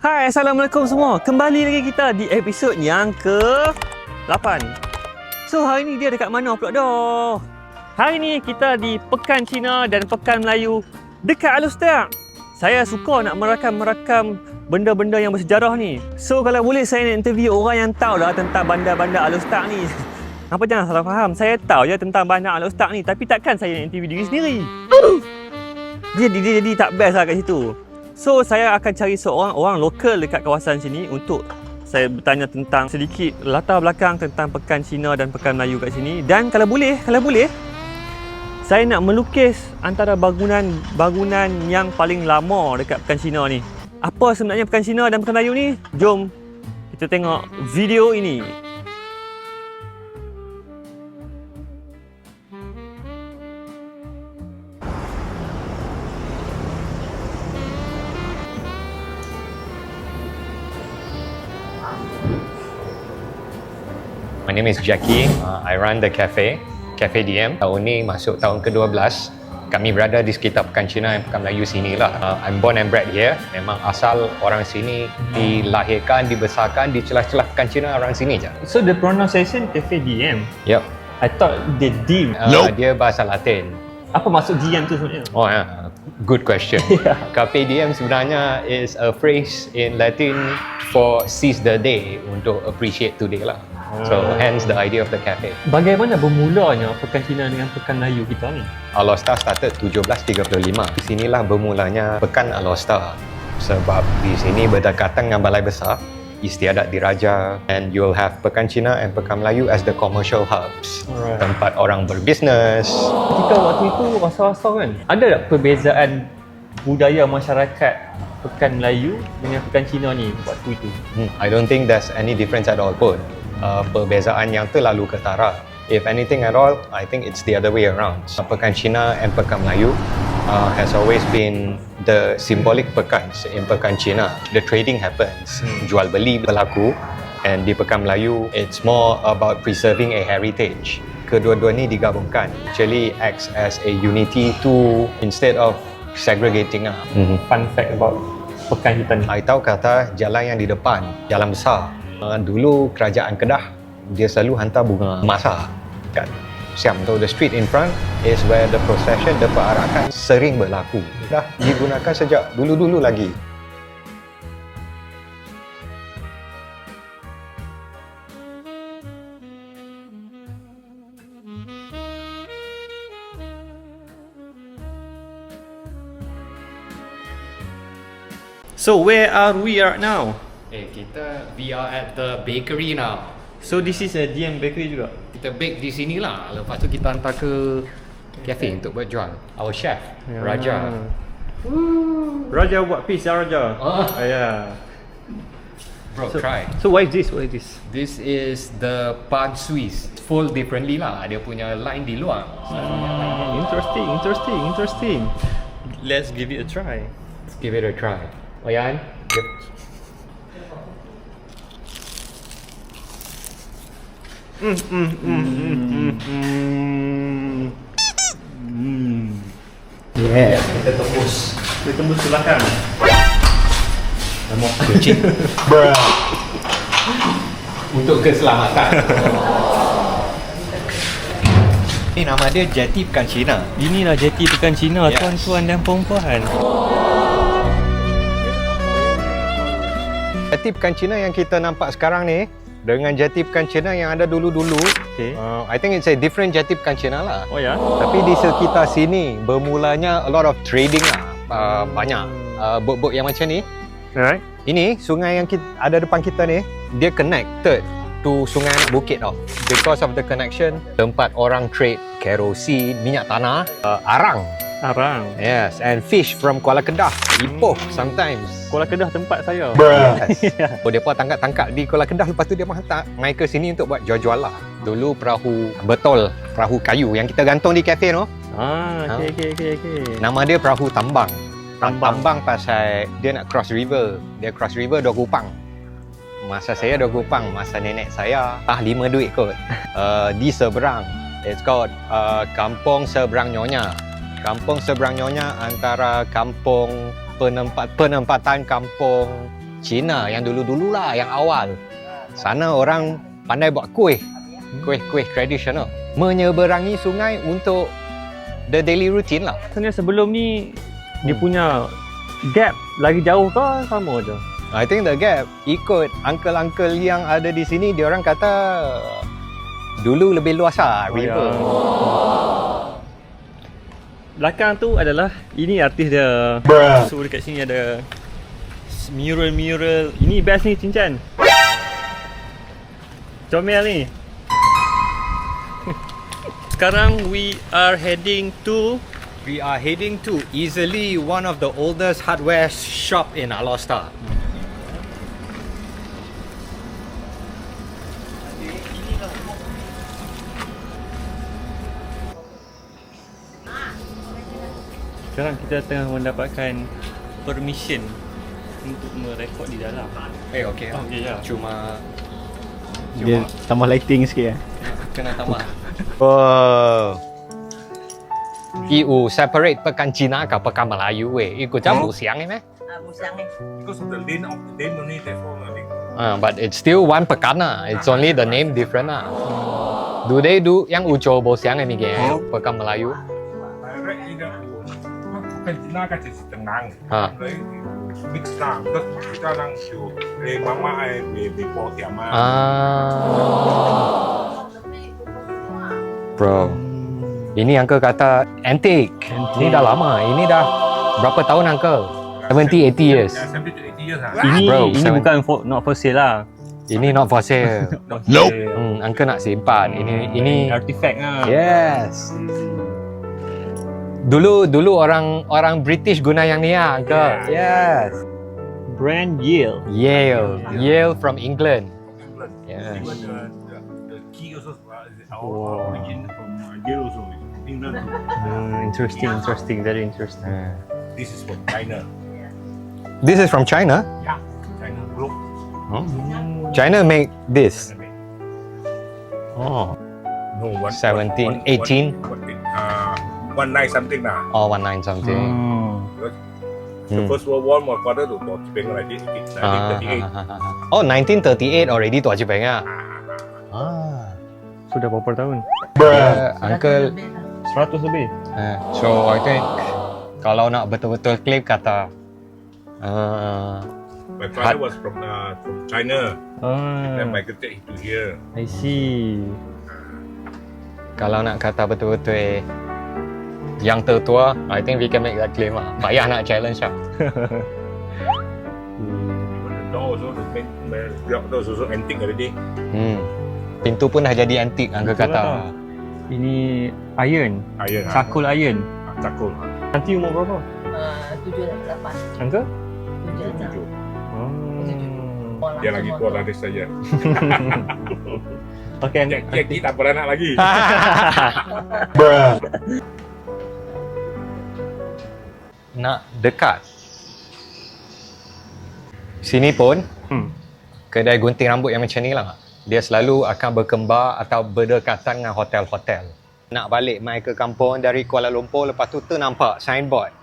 Hai, Assalamualaikum semua. Kembali lagi kita di episod yang ke-8. So, hari ni dia dekat mana pula dah? Hari ni kita di Pekan Cina dan Pekan Melayu dekat Alor. Saya suka nak merakam benda-benda yang bersejarah ni. So, kalau boleh saya nak interview orang yang tahu lah tentang bandar-bandar Alor ni. Apa jangan salah faham, saya tahu je tentang bandar Alor ni, tapi takkan saya nak interview diri sendiri. Jadi tak best lah kat situ. So, saya akan cari seorang orang lokal dekat kawasan sini untuk saya bertanya tentang sedikit latar belakang tentang Pekan Cina dan Pekan Melayu kat sini. Dan kalau boleh, saya nak melukis antara bangunan yang paling lama dekat Pekan Cina ni. Apa sebenarnya Pekan Cina dan Pekan Melayu ni? Jom kita tengok video ini. My name is Jackie. I run the Cafe DM. Tahun ni masuk tahun ke-12. Kami berada di sekitar Pekan Cina dan Pekan Melayu sini lah. I'm born and bred here. Memang asal orang sini, dilahirkan, dibesarkan di celah-celah Pekan Cina orang sini je. So the pronunciation Cafe DM? Yep. I thought the dim. Dia bahasa Latin. Apa maksud DM tu sebenarnya? Oh ya, good question. Carpe diem sebenarnya is a phrase in Latin for seize the day, untuk appreciate today lah. So hence the idea of the cafe. Bagaimana bermulanya Pekan Cina dengan Pekan Melayu kita ni? Alor started 1735. Di sinilah bermulanya Pekan Alor. Sebab di sini berdekatan dengan Balai Besar Istiadat Diraja, and you'll have Pekan Cina and Pekan Melayu as the commercial hubs. Alright. Tempat orang berbisnes. Ketika waktu itu masa-masa kan, ada tak perbezaan budaya masyarakat Pekan Melayu dengan Pekan Cina ni waktu itu? I don't think there's any difference at all pun. Perbezaan yang terlalu ketara. If anything at all, I think it's the other way around. Pekan Cina and Pekan Melayu has always been the symbolic pekans. In Pekan Cina, the trading happens, jual beli berlaku, and di Pekan Melayu, it's more about preserving a heritage. Kedua-dua ni digabungkan, actually acts as a unity to, instead of segregating. Fun fact about Pekan kita ni. I tahu kata jalan yang di depan, jalan besar. Dulu kerajaan Kedah, dia selalu hantar bunga emas kan. Siam tu, the street in front is where the procession, the perarakan sering berlaku. Dah digunakan sejak dulu-dulu lagi. So where are we right now? We are at the bakery now. So this is a DM bakery juga? Kita bake di sini lah. Lepas tu kita hantar ke cafe untuk buat jual. Our chef, Raja. Raja buat piece ya Raja? Yeah. Bro, try. So what is this? What is this? This is the pan Swiss. Fold differently lah. Dia punya line di luar. Interesting. Let's give it a try. Let's give it a try. Oyan? Yep. Yeah. Kita tembus ke belakang. Nama kucing. Untuk keselamatan. Ini nama dia Jati Pekan Cina. Inilah Jati Pekan Cina, Yes. tuan-tuan dan puan-puan. Jati Pekan Cina yang kita nampak sekarang ni dengan Jati Pekan Cina yang ada dulu-dulu, Okay. I think it's a different Jati Pekan Cina lah. Oh ya? Tapi di sekitar sini bermulanya a lot of trading lah. Banyak bot-bot yang macam ni. Alright. Ini sungai yang ada depan kita ni, dia connected to sungai anak bukit tau. Because of the connection, tempat orang trade kerosin, minyak tanah, arang. Yes, and fish from Kuala Kedah, Ipoh sometimes. Kuala Kedah tempat saya. Yes. So, dia pun tangkap di Kuala Kedah, lepas tu dia hantar mai ke sini untuk buat jual-jual lah. Dulu perahu kayu yang kita gantung di kafe tu. Okay. Nama dia perahu tambang. Tambang pasal dia nak cross river. Dia cross river Dua Kupang. Masa saya Dua Kupang, masa nenek saya 5 duit kot. Di seberang, it's called Kampung Seberang Nyonya. Kampung Seberang Nyonya antara kampung penempatan kampung Cina yang dulu-dulu lah, yang awal. Sana orang pandai buat kuih tradisional. Menyeberangi sungai untuk the daily routine lah. Sebenarnya sebelum ni dia punya gap lagi jauh ke sama je? I think the gap ikut uncle-uncle yang ada di sini, dia orang kata dulu lebih luas lah river. Belakang tu adalah ini artis dia. So dekat sini ada mural. Ini best ni Cinchan. Comel ni. Sekarang we are heading to easily one of the oldest hardware shop in Alor. Sekarang kita tengah mendapatkan permission untuk merekod di dalam. Okay. Okey ya. Cuma Dia tambah lighting sikit ya. kena tambah. Oh. Iu separate pekan Cina ke pekan Melayu weh. Iku macam siang ni meh? Busiang ni. Because of the lane of the name only, therefore nothing. But it's still one pekan lah. It's only the name different lah. Do they do yang ujo bo siang ni ke pekan Melayu? Direct ni dah. Bukan Cina kan jadi tenang. Lain mix lah. Because kita orang tu, mama ai before tiama. Bro, ini uncle kata antique. Ini dah lama. Ini dah berapa tahun uncle? 70, 80 years. Ya, 70 to 80 years lah. Ini Bro, ini bukan not for sale lah. Ini not for sale. Nope. Uncle nak simpan. Ini Artifact lah. yes. Dulu orang British guna yang ni lah, uncle. Yes. Brand Yale. Yale from England. England. Yes. Even the key also our origin from Yale also. England. Interesting, very interesting. This is from China. This is from China. Yeah, China group. China make this. Oh. No, 17, 18. 19 something lah. Oh, 19 something. The First World War was quarter to Japan already. 1938. Oh, 1938 already Tua Jepang ah. Sudah berapa tahun? Uncle. 100 lebih. So I think kalau nak betul-betul claim kata My father was from China. Then migrated into here. I see. kalau nak kata betul-betul yang tertua, I think we can make that claim lah. Payah nak challenge lah. The door also, the main block door also antique already. Pintu pun dah jadi antik, Angga kata. Ini iron. Iron. Cakul iron. Cakul. Nanti umur berapa? 7 8. Angga? 7. 7. Dia lagi tua dari saya. Okay. Jackie tak beranak lagi. Nak dekat sini pun kedai gunting rambut yang macam ni lah, dia selalu akan berkembar atau berdekatan dengan hotel-hotel. Nak balik mai ke kampung dari Kuala Lumpur, lepas tu ternampak signboard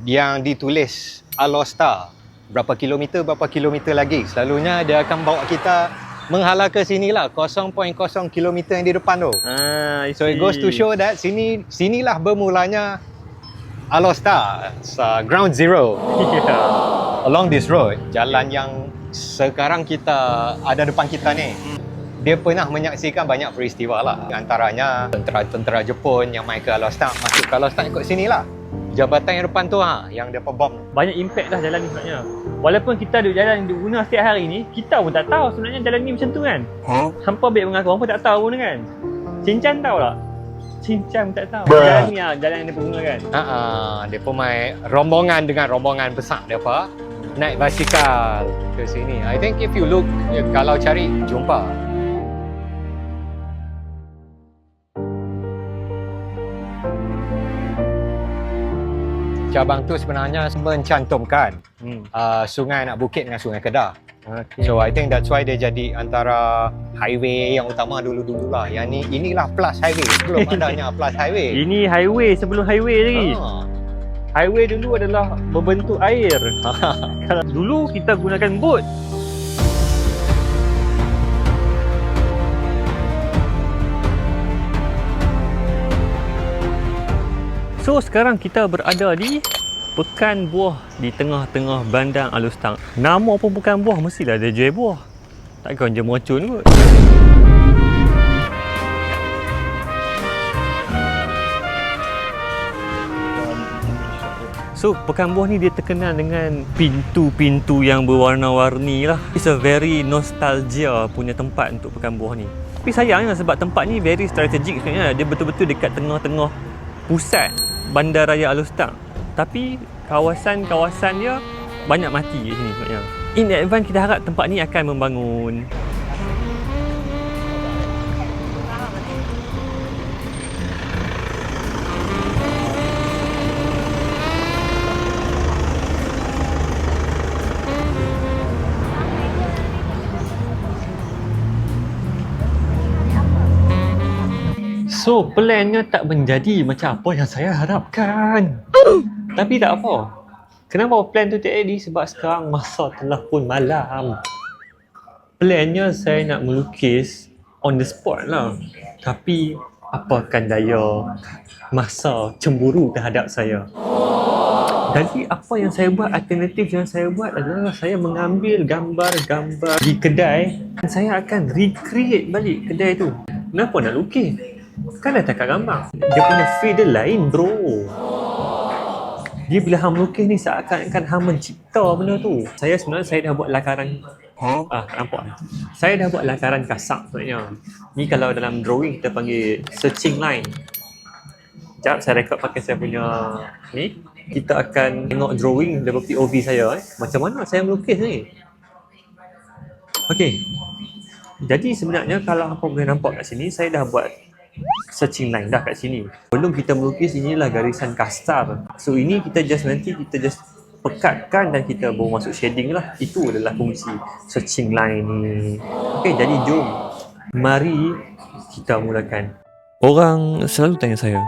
yang ditulis Alor Star, berapa kilometer lagi. Selalunya dia akan bawa kita menghala ke sini lah, 0.0 kilometer yang di depan tu. So it goes to show that sinilah bermulanya Alor Star, ground zero. Along this road, jalan yang sekarang kita ada depan kita ni, dia pernah menyaksikan banyak peristiwa lah. Antaranya tentera-tentera Jepun yang main ke Alor Star, masuk ke Alor Star ikut sini lah. Jabatan yang depan tu yang dia bom. Banyak impact dah jalan ni sebenarnya. Walaupun kita duduk jalan duduk guna setiap hari ni, kita pun tak tahu sebenarnya jalan ni macam tu kan. Hampa baik mengaku, hampa tak tahu pun kan. Cinchan tahu tak? Cinchan tak tahu. Jalan ni jalan yang dia guna kan. Dia pun main rombongan dengan rombongan besar dia apa, naik basikal ke sini. I think if you look, kalau cari jumpa. Cabang tu sebenarnya mencantumkan sungai Anak Bukit dengan Sungai Kedah. Okay. So I think that's why dia jadi antara highway yang utama dulu-dulu lah. Yang inilah plus highway, sebelum adanya plus highway. Ini highway sebelum highway lagi. Highway dulu adalah berbentuk air. Kalau dulu kita gunakan bot. So sekarang kita berada di Pekan Buah di tengah-tengah Bandar Alustang. Nama pun Pekan Buah, mestilah dia jual buah. Takkan je meracun kot. So, Pekan Buah ni dia terkenal dengan pintu-pintu yang berwarna-warni lah. It's a very nostalgia punya tempat untuk Pekan Buah ni. Tapi sayangnya sebab tempat ni very strategik sebenarnya. Dia betul-betul dekat tengah-tengah pusat Bandaraya Alustang. Tapi kawasan-kawasan dia banyak mati kat sini sebenarnya. In advance kita harap tempat ni akan membangun. So, plannya tak menjadi macam apa yang saya harapkan. Tapi tak apa. Kenapa plan tu tak jadi? Sebab sekarang masa telah pun malam. Plannya saya nak melukis on the spot lah. Tapi, apakan daya masa cemburu terhadap saya. Jadi, apa yang saya buat, alternatif yang saya buat adalah saya mengambil gambar-gambar di kedai dan saya akan recreate balik kedai tu. Kenapa nak lukis? Kan dah cakap gambar. Dia punya feel dia lain bro. Dia bila hang melukis ni seakan-akan hang mencipta benda tu. Saya sebenarnya saya dah buat lakaran. Nampak? Saya dah buat lakaran kasar sebenarnya. Ni kalau dalam drawing kita panggil searching line. Sekejap saya rekod pakai saya punya ni. Kita akan tengok drawing daripada POV saya Macam mana saya melukis ni. Okey. Jadi sebenarnya kalau apa boleh nampak kat sini, saya dah buat searching line dah kat sini. Belum kita melukis, inilah garisan kasar. So ini kita just pekatkan dan kita baru masuk shading lah. Itu adalah fungsi searching line ni. Okey, jadi jom. Mari kita mulakan. Orang selalu tanya saya,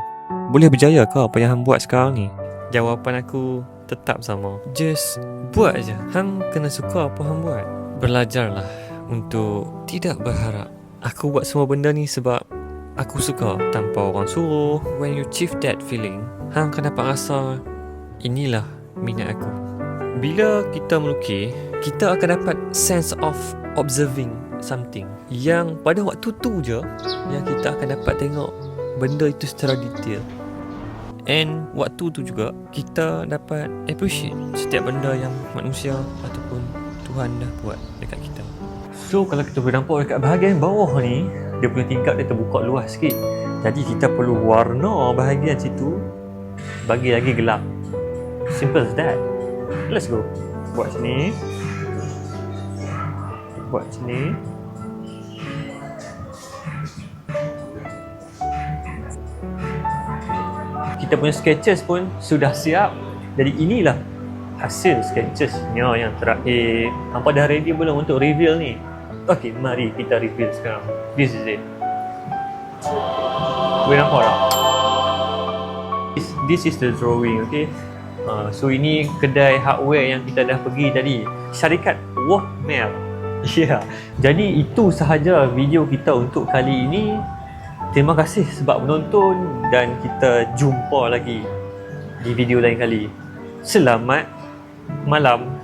boleh berjaya ke apa yang hang buat sekarang ni? Jawapan aku tetap sama. Just buat aja. Hang kena suka apa hang buat. Belajarlah untuk tidak berharap. Aku buat semua benda ni sebab aku suka tanpa orang suruh. When you achieve that feeling, hang akan dapat rasa inilah minat aku. Bila kita melukis, kita akan dapat sense of observing something yang pada waktu tu je yang kita akan dapat tengok benda itu secara detail. And waktu tu juga kita dapat appreciate setiap benda yang manusia ataupun Tuhan dah buat dekat kita. So kalau kita boleh nampak dekat bahagian bawah ni, dia punya tingkap dia terbuka luas sikit. Jadi kita perlu warna bahagian situ bagi lagi gelap. Simple as that. Let's go. Buat sini. Buat sini. Kita punya sketches pun sudah siap. Jadi inilah hasil sketchesnya yang terakhir. Hampa dah ready belum untuk reveal ni? Okey, mari kita reveal sekarang. This is it. Boleh nampak tak? This is the drawing, okay? So ini kedai hardware yang kita dah pergi tadi. Syarikat Workmail. Ya. Yeah. Jadi itu sahaja video kita untuk kali ini. Terima kasih sebab menonton dan kita jumpa lagi di video lain kali. Selamat malam.